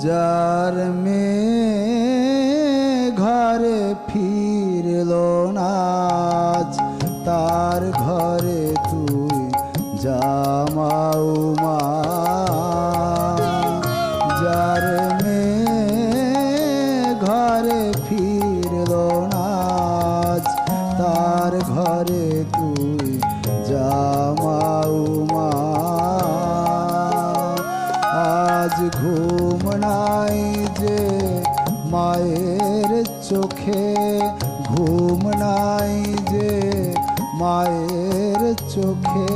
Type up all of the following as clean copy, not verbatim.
যার মেয়ে ঘরে ফিরলো না আজ, তার ঘরে তুই জামাও মা। যার মেয়ে ঘরে ফিরলো না আজ, তার ঘরে তুই জামাও মা। আজ ঘুম নাই যে মায়ের চোখে, ঘুম নাই যে মায়ের চোখে,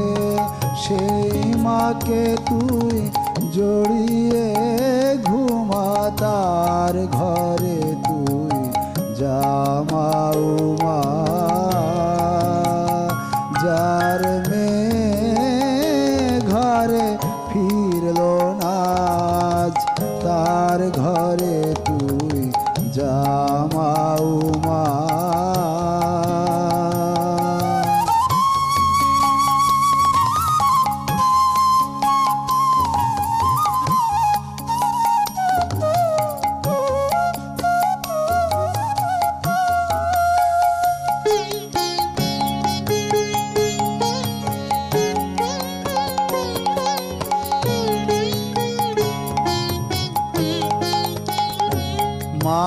সেই মাকে তুই জড়িয়ে ঘুমা, তার ঘরে তুই জামাও মা। যার মেয়ে ঘরে ফিরলো না আজ, তার ঘরে তুই জামাও মা। মা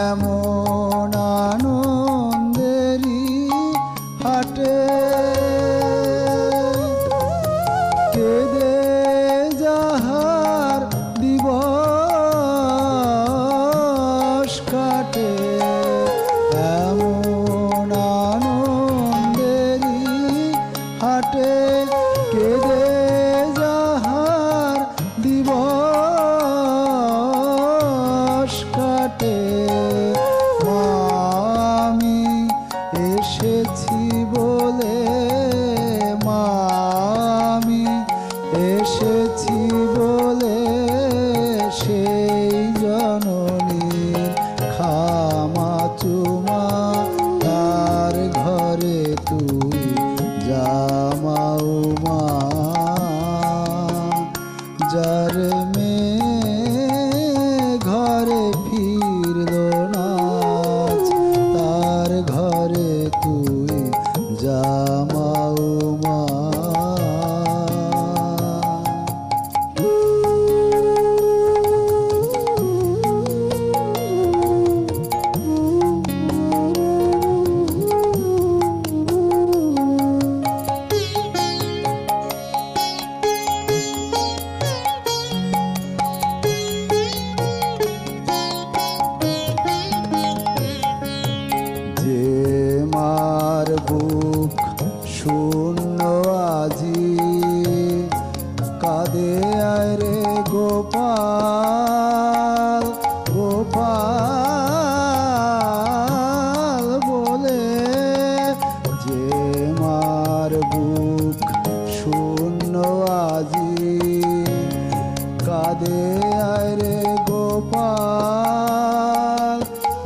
এমন আনন্দেরই হাটে, কেঁদে যাহার দিবস কাটে। এমন আনন্দেরই হাটে, কেঁদে যাহার দিবস কাটে। মা আমি এসেছি বলে, মা আমি এসেছি বলে, সেই জননীর খামা চুমা, তার ঘরে তুই জামাও মা। যার মেয়ে ঘরে ফিরলো না আজ, তার ঘরে তুই জামাও মা। যে মার বুক শূন্য আজি, কাঁদে আয় রে গোপাল, গোপাল বলে। যে মার বুক শূন্য আজি, কাঁদে আয় রে গোপাল,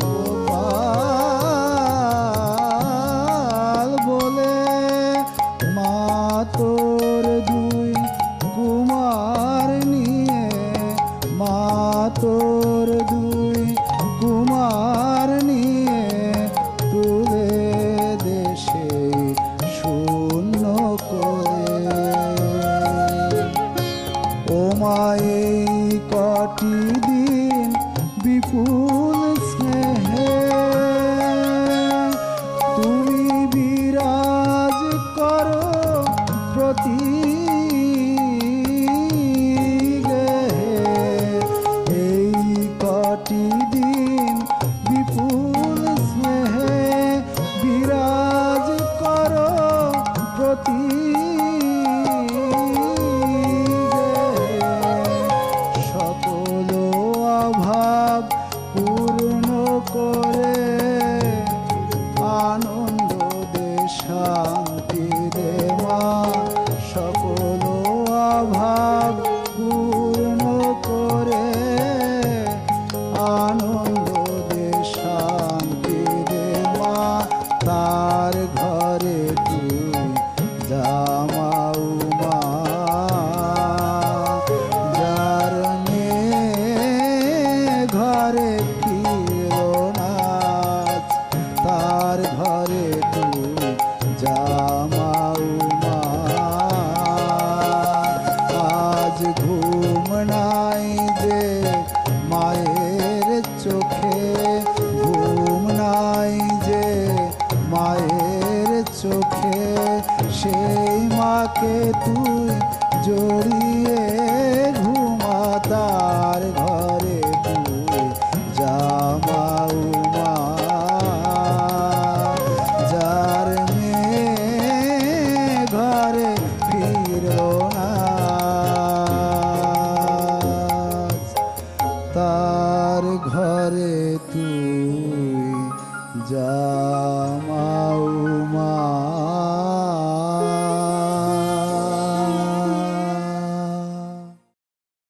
গোপাল বুকে তুই জড়িয়ে ঘুমা, তার ঘরে তুই জামাউমা, যার মেয়ে ঘরে ফিরলো না, তার ঘরে তুই জামাউমা।